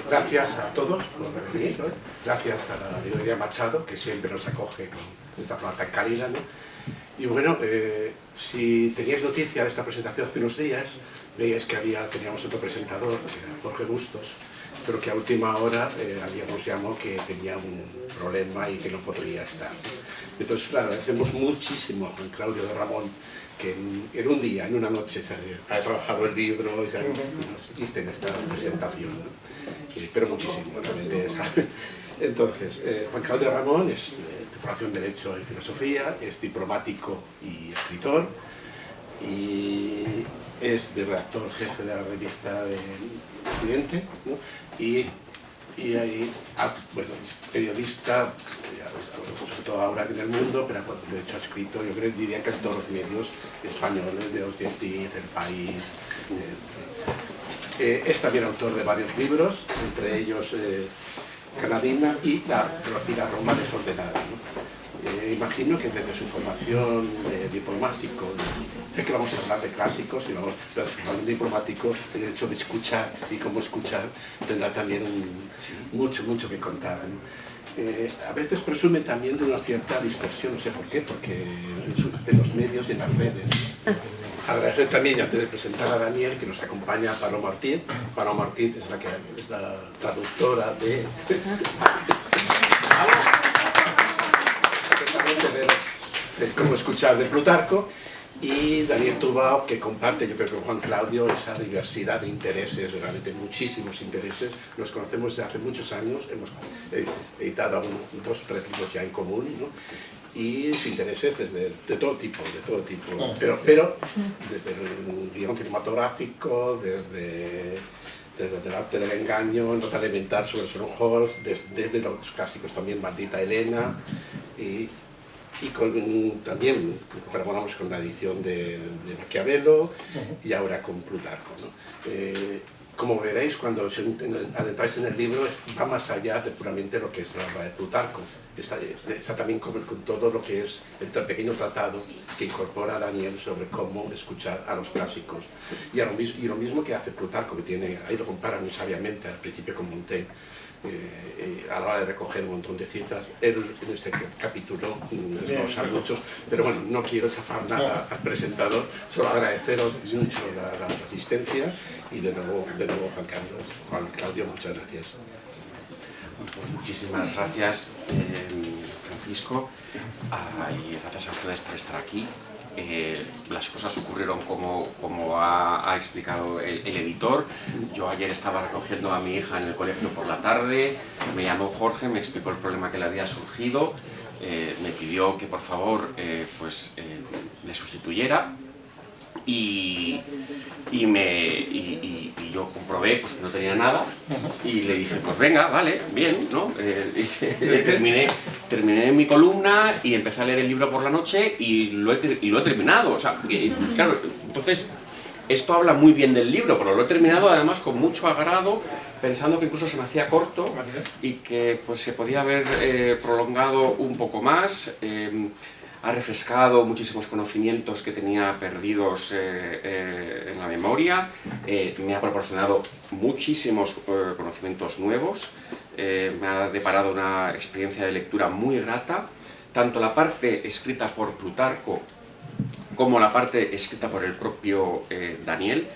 gracias a todos por venir, ¿no? Gracias a la librería Machado, que siempre nos acoge con esta forma tan cálida, ¿no? Y bueno, si teníais noticia de esta presentación hace unos días, veíais que teníamos otro presentador, que era Jorge Bustos, pero que a última hora ayer nos llamó que tenía un problema y que no podría estar. Entonces, claro, agradecemos muchísimo a Juan Claudio de Ramón, que en un día, en una noche, ha trabajado el libro y nos diste en esta presentación, ¿no? Pero muchísimo, realmente. Entonces, Juan Claudio de Ramón es de formación Derecho y Filosofía, es diplomático y escritor, y es de redactor jefe de la revista de Occidente, ¿no? Y ahí, bueno, es periodista, sobre todo ahora en el mundo, pero de hecho ha escrito, yo creo, diría que en todos los medios españoles, de Os Diez, El País. Es también autor de varios libros, entre ellos Canadina y la Roma desordenada, ¿no? Imagino que desde su formación diplomático, sé que vamos a hablar de clásicos, pero su formación diplomático, el hecho de escuchar y cómo escuchar, tendrá también mucho que contar, ¿no? A veces presume también de una cierta dispersión, no sé por qué, porque en los medios y en las redes. Agradecer también, antes de presentar a Daniel, que nos acompaña Paloma Ortiz. Paloma Ortiz es la traductora de cómo escuchar de Plutarco, y Daniel Tubao, que comparte, yo creo, con Juan Claudio esa diversidad de intereses, realmente muchísimos intereses. Nos conocemos desde hace muchos años, hemos editado 2 o 3 libros ya en común, ¿no? Y sus intereses de todo tipo, pero desde el guión cinematográfico, desde el arte del engaño, nota elemental sobre Sherlock Holmes, desde los clásicos también, Maldita Helena, y también colaboramos con la edición de Maquiavelo y ahora con Plutarco, ¿no? Como veréis, cuando adentráis en el libro, va más allá de puramente lo que es la obra de Plutarco. Está también con todo lo que es el pequeño tratado que incorpora Daniel sobre cómo escuchar a los clásicos. Y lo mismo que hace Plutarco, que ahí lo compara muy sabiamente al principio con Montaigne, a la hora de recoger un montón de citas. Él en este capítulo no sabe mucho, pero bueno, no quiero chafar nada al presentador, solo agradeceros mucho la asistencia y de nuevo Juan Claudio, muchas gracias. Pues muchísimas gracias, Francisco, y gracias a ustedes por estar aquí. Las cosas ocurrieron como ha explicado el editor. Yo ayer estaba recogiendo a mi hija en el colegio por la tarde, me llamó Jorge, me explicó el problema que le había surgido, me pidió que por favor le sustituyera, y yo comprobé pues, que no tenía nada, y le dije, pues venga, vale, bien, ¿no? Terminé mi columna y empecé a leer el libro por la noche y lo he terminado. O sea, claro, entonces esto habla muy bien del libro, pero lo he terminado además con mucho agrado, pensando que incluso se me hacía corto y que pues, se podía haber prolongado un poco más. Ha refrescado muchísimos conocimientos que tenía perdidos en la memoria, me ha proporcionado muchísimos conocimientos nuevos, me ha deparado una experiencia de lectura muy grata, tanto la parte escrita por Plutarco como la parte escrita por el propio Daniel.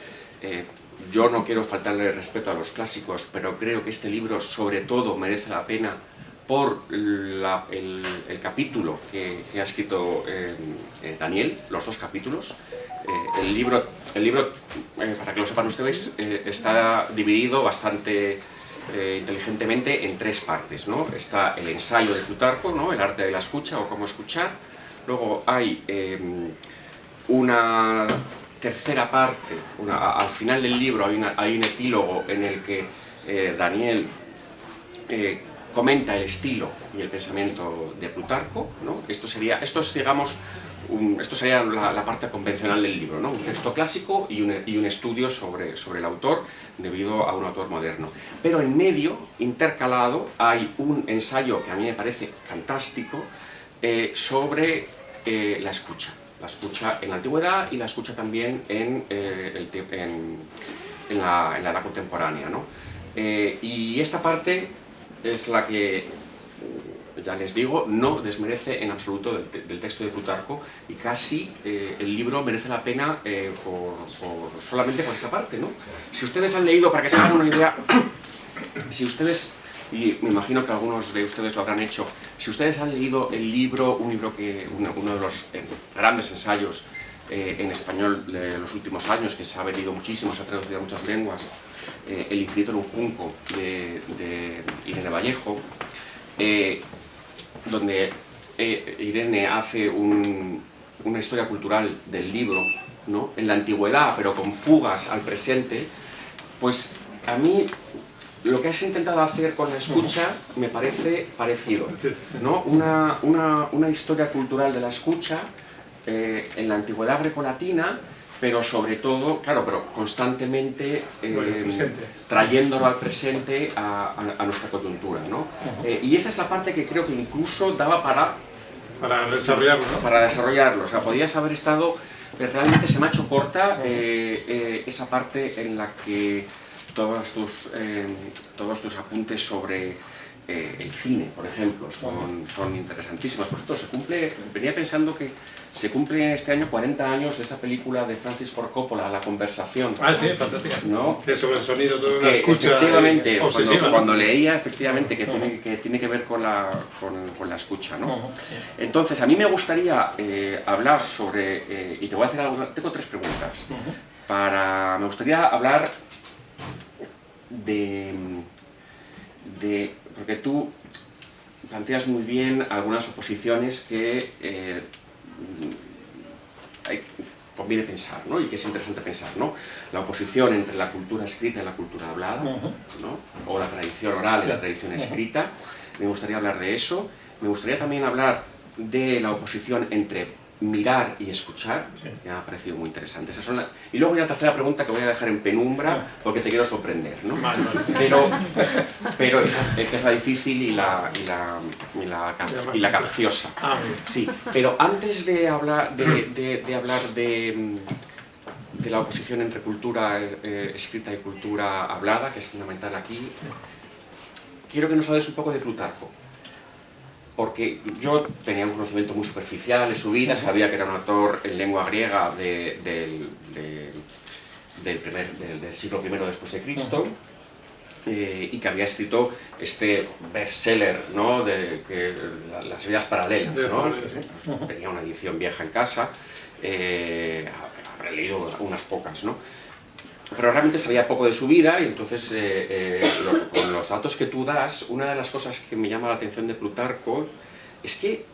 Yo no quiero faltarle respeto a los clásicos, pero creo que este libro sobre todo merece la pena por el capítulo que ha escrito Daniel, los 2 capítulos. El libro, para que lo sepan ustedes, está dividido bastante inteligentemente en 3 partes, ¿no? Está el ensayo de Plutarco, ¿no? El arte de la escucha o cómo escuchar. Luego hay una tercera parte, al final del libro hay un epílogo en el que Daniel comenta el estilo y el pensamiento de Plutarco, ¿no? Esto sería la parte convencional del libro, ¿no? Un texto clásico y un estudio sobre el autor debido a un autor moderno. Pero en medio, intercalado, hay un ensayo que a mí me parece fantástico sobre la escucha en la antigüedad y la escucha también en la edad contemporánea, ¿no? Y esta parte es la que, ya les digo, no desmerece en absoluto del texto de Plutarco, y casi el libro merece la pena solamente por esa parte, ¿no? Si ustedes han leído, para que se hagan una idea, si ustedes, y me imagino que algunos de ustedes lo habrán hecho, si ustedes han leído el libro, uno de los grandes ensayos en español de los últimos años, que se ha vendido muchísimo, se ha traducido a muchas lenguas, El infinito en un junco, de Irene Vallejo, donde Irene hace una historia cultural del libro, ¿no?, en la antigüedad, pero con fugas al presente, pues a mí lo que has intentado hacer con la escucha me parece parecido, ¿no? Una historia cultural de la escucha en la antigüedad grecolatina, pero sobre todo, claro, pero constantemente trayéndolo al presente a nuestra coyuntura, ¿no? Y esa es la parte que creo que incluso daba para desarrollarlo, ¿no? Para desarrollarlo, o sea, podías haber estado, pero realmente se me ha hecho corta esa parte en la que todos tus apuntes sobre el cine, por ejemplo, son interesantísimos. Por cierto, venía pensando que se cumple este año 40 años de esa película de Francis Ford Coppola, La conversación. Ah, sí, fantástica. ¿No? Que sobre el sonido, toda una escucha efectivamente, obsesiva, cuando leía, efectivamente, que tiene que ver con la escucha, ¿no? Sí. Entonces, a mí me gustaría hablar sobre, y te voy a hacer tengo 3 preguntas. Me gustaría hablar porque tú planteas muy bien algunas oposiciones que conviene pensar, ¿no? Y que es interesante pensar, ¿no? La oposición entre la cultura escrita y la cultura hablada, ¿no? O la tradición oral y la tradición escrita. Me gustaría hablar de eso. Me gustaría también hablar de la oposición entre mirar y escuchar, que me ha parecido muy interesante. Y luego hay una tercera pregunta que voy a dejar en penumbra porque te quiero sorprender, ¿no? Pero esa es la difícil y la capciosa. Sí, pero antes de hablar de la oposición entre cultura escrita y cultura hablada, que es fundamental aquí, quiero que nos hables un poco de Plutarco. Porque yo tenía un conocimiento muy superficial de su vida, sabía que era un autor en lengua griega del siglo I después de Cristo, y que había escrito este bestseller, ¿no?, Las vidas paralelas, ¿no? Tenía una edición vieja en casa, habré leído unas pocas, ¿no? Pero realmente sabía poco de su vida, y entonces con los datos que tú das, una de las cosas que me llama la atención de Plutarco es que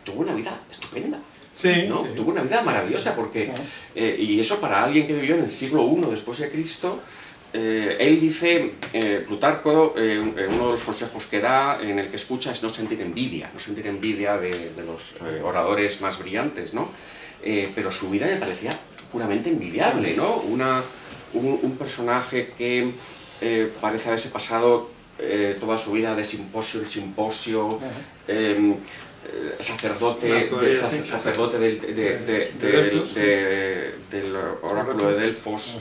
tuvo una vida estupenda. Sí, ¿no? sí. Tuvo una vida maravillosa, porque y eso para alguien que vivió en el siglo I después de Cristo, él dice, Plutarco, uno de los consejos que da en el que escucha es no sentir envidia de los oradores más brillantes, ¿no? Pero su vida me parecía puramente envidiable, ¿no? Un personaje que parece haberse pasado toda su vida de simposio en simposio, sacerdote del oráculo de Delfos,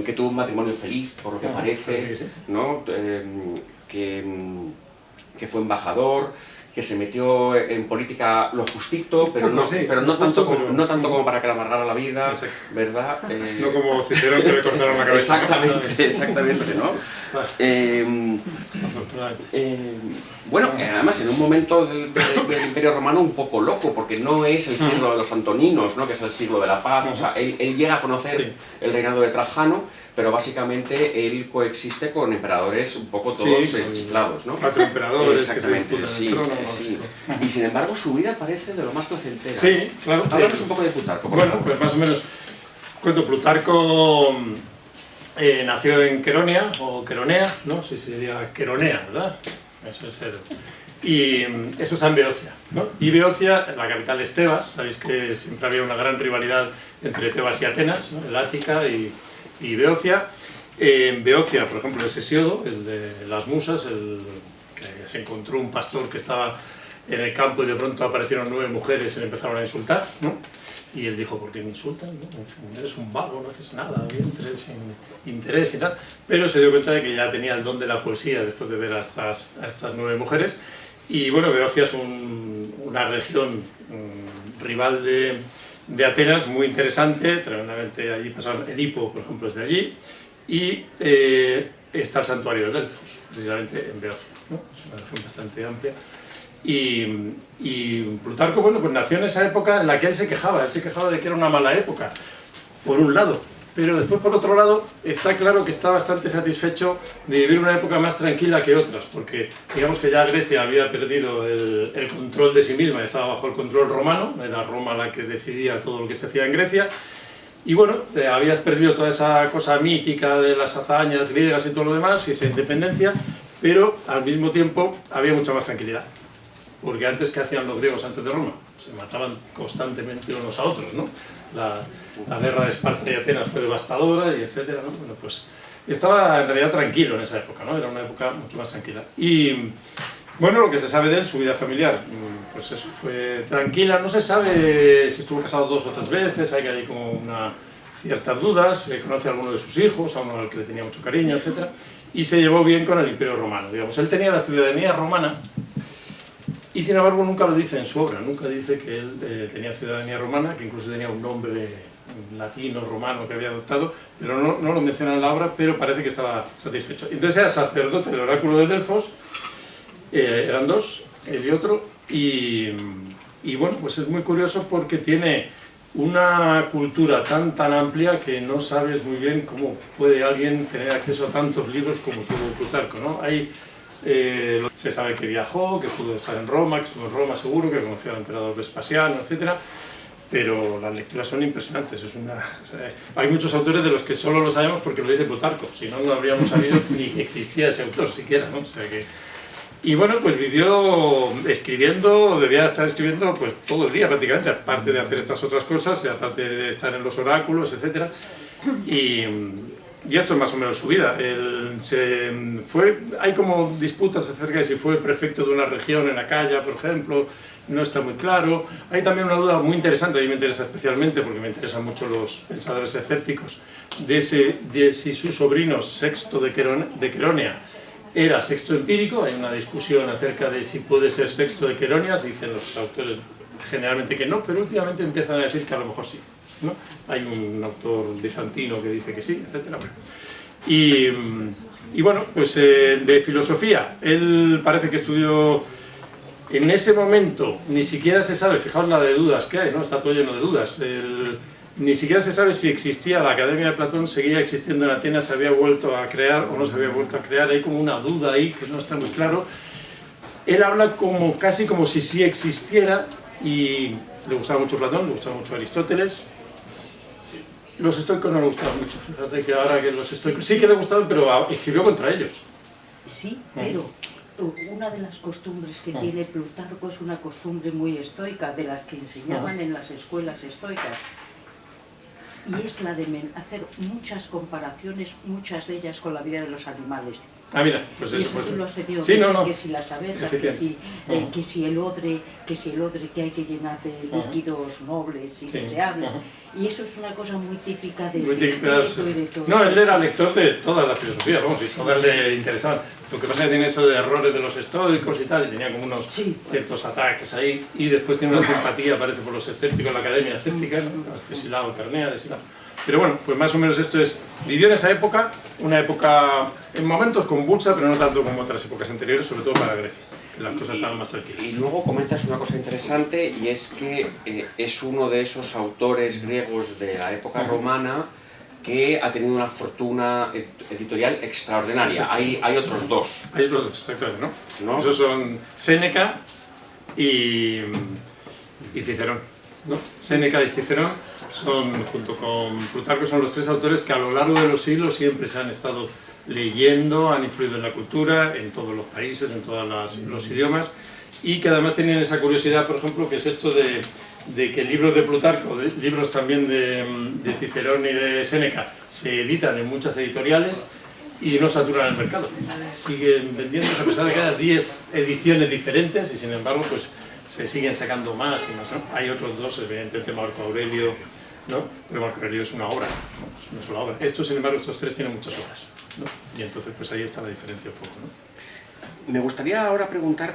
que tuvo un matrimonio feliz, por lo que parece, ¿no? Que fue embajador, que se metió en política lo justito, pero no tanto como para que le amargara la vida, ¿verdad? No como Cicerón, que le cortaron la cabeza. Exactamente, ¿no? Bueno, además en un momento del Imperio Romano un poco loco, porque no es el siglo de los Antoninos, ¿no?, que es el siglo de la paz. O sea, él llega a conocer el reinado de Trajano, pero básicamente él coexiste con emperadores un poco todos chiflados, ¿no? 4 emperadores. Exactamente, sí. Y sin embargo su vida parece de lo más placentera. Sí, claro. Háblanos un poco de Plutarco. Bueno, pues más o menos cuento. Plutarco nació en Queronea, o Queronea, ¿no? Sí, se diría Queronea, ¿verdad? Eso es el... Y eso es en Beocia, ¿no? Y Beocia, la capital es Tebas. Sabéis que siempre había una gran rivalidad entre Tebas y Atenas, ¿no? El Ática y Beocia. En Beocia, por ejemplo, es Hesiodo, el de las musas, que se encontró un pastor que estaba en el campo y de pronto aparecieron 9 mujeres y le empezaron a insultar, ¿no? Y él dijo, ¿por qué me insultan? ¿No? Eres un vago, no haces nada, vientres sin interés y tal. Pero se dio cuenta de que ya tenía el don de la poesía después de ver a estas 9 mujeres. Y bueno, Beocia es una región rival de Atenas, muy interesante, tremendamente. Allí pasaron, Edipo, por ejemplo, es de allí. Y está el santuario de Delfos, precisamente en Beocia, ¿no? Es una región bastante amplia. Y Plutarco, bueno, pues nació en esa época en la que él se quejaba de que era una mala época, por un lado, pero después por otro lado está claro que está bastante satisfecho de vivir una época más tranquila que otras, porque digamos que ya Grecia había perdido el control de sí misma, estaba bajo el control romano, era Roma la que decidía todo lo que se hacía en Grecia, y bueno, habías perdido toda esa cosa mítica de las hazañas griegas y todo lo demás, y esa independencia, pero al mismo tiempo había mucha más tranquilidad. Porque antes, ¿qué hacían los griegos antes de Roma? Se mataban constantemente unos a otros, ¿no? La guerra de Esparta y Atenas fue devastadora, y etcétera, ¿no? Bueno, pues estaba en realidad tranquilo en esa época, ¿no? Era una época mucho más tranquila. Y bueno, lo que se sabe de él, su vida familiar, pues eso, fue tranquila. No se sabe si estuvo casado 2 o 3 veces, hay ahí como ciertas dudas. Se conoce a alguno de sus hijos, a uno al que le tenía mucho cariño, etcétera. Y se llevó bien con el Imperio Romano, digamos. Él tenía la ciudadanía romana. Y sin embargo nunca lo dice en su obra, nunca dice que él tenía ciudadanía romana, que incluso tenía un nombre latino, romano que había adoptado, pero no lo menciona en la obra, pero parece que estaba satisfecho. Entonces era sacerdote del oráculo de Delfos, eran 2, él y otro, y bueno, pues es muy curioso porque tiene una cultura tan amplia que no sabes muy bien cómo puede alguien tener acceso a tantos libros como tuvo Plutarco, ¿no? Se sabe que viajó, que pudo estar en Roma, que estuvo en Roma seguro, que conoció al emperador Vespasiano, etc. Pero las lecturas son impresionantes. Hay muchos autores de los que solo lo sabemos porque lo dice Plutarco, si no, no habríamos sabido ni que existía ese autor siquiera, ¿no? O sea que... Y bueno, pues vivió escribiendo, debía estar escribiendo pues todo el día prácticamente, aparte de hacer estas otras cosas, y aparte de estar en los oráculos, etc. Y esto es más o menos su vida. Hay como disputas acerca de si fue prefecto de una región en Acaya, por ejemplo, no está muy claro. Hay también una duda muy interesante, a mí me interesa especialmente porque me interesan mucho los pensadores escépticos, de si su sobrino Sexto de Queronea era Sexto empírico. Hay una discusión acerca de si puede ser Sexto de Queronea, se dicen los autores generalmente que no, pero últimamente empiezan a decir que a lo mejor sí, ¿no? Hay un autor bizantino que dice que sí, etc. Y bueno, pues de filosofía, él parece que estudió en ese momento, ni siquiera se sabe, fijaos la de dudas que hay, ¿no? Está todo lleno de dudas. Ni siquiera se sabe si existía la Academia de Platón, seguía existiendo en Atenas, se había vuelto a crear o no se había vuelto a crear, hay como una duda ahí que no está muy claro. Él habla casi como si sí existiera, y le gustaba mucho Platón, le gustaba mucho Aristóteles. Los estoicos no le gustaban mucho, fíjate que ahora que los estoicos sí que le gustaban, pero escribió contra ellos. Sí, pero una de las costumbres que tiene Plutarco es una costumbre muy estoica, de las que enseñaban en las escuelas estoicas, y es la de hacer muchas comparaciones, muchas de ellas con la vida de los animales. Ah, mira, pues y eso. eso Pues, tú lo has tenido, sí, que si las abejas, que si el odre que hay que llenar de líquidos nobles y deseables. Y eso es una cosa muy típica de Epicteto y de todo. No, él era lector de toda la filosofía, vamos, y todas le interesaban. Lo que pasa es que tiene eso de errores de los estoicos y tal, y tenía como unos ciertos ataques ahí, y después tiene una simpatía, parece, por los escépticos, la Academia Escéptica, ¿no? Alcesilao, Carnea, Desilao. Pero bueno, pues más o menos esto es, vivió en esa época, una época en momentos convulsa, pero no tanto como otras épocas anteriores, sobre todo para Grecia, que las cosas estaban más tranquilas. Y luego comentas una cosa interesante, y es que es uno de esos autores griegos de la época romana que ha tenido una fortuna editorial extraordinaria. Hay otros 2. Hay otros 2, exactamente, ¿no? Esos son Séneca y Cicerón, ¿no? Séneca y Cicerón son, junto con Plutarco, son los 3 autores que a lo largo de los siglos siempre se han estado leyendo, han influido en la cultura, en todos los países, en todos los idiomas, y que además tienen esa curiosidad, por ejemplo, que es esto de que libros de Plutarco, libros también de Cicerón y de Séneca, se editan en muchas editoriales y no saturan el mercado. Siguen vendiéndose a pesar de que haya 10 ediciones diferentes, y sin embargo pues se siguen sacando más y más, ¿no? Hay otros dos, evidentemente Marco Aurelio, ¿no? Pero Marco Aurelio es una obra, ¿no? Es una sola obra. Estos, sin embargo, estos tres tienen muchas obras, ¿no? Y entonces pues ahí está la diferencia un poco, ¿no? Me gustaría ahora preguntar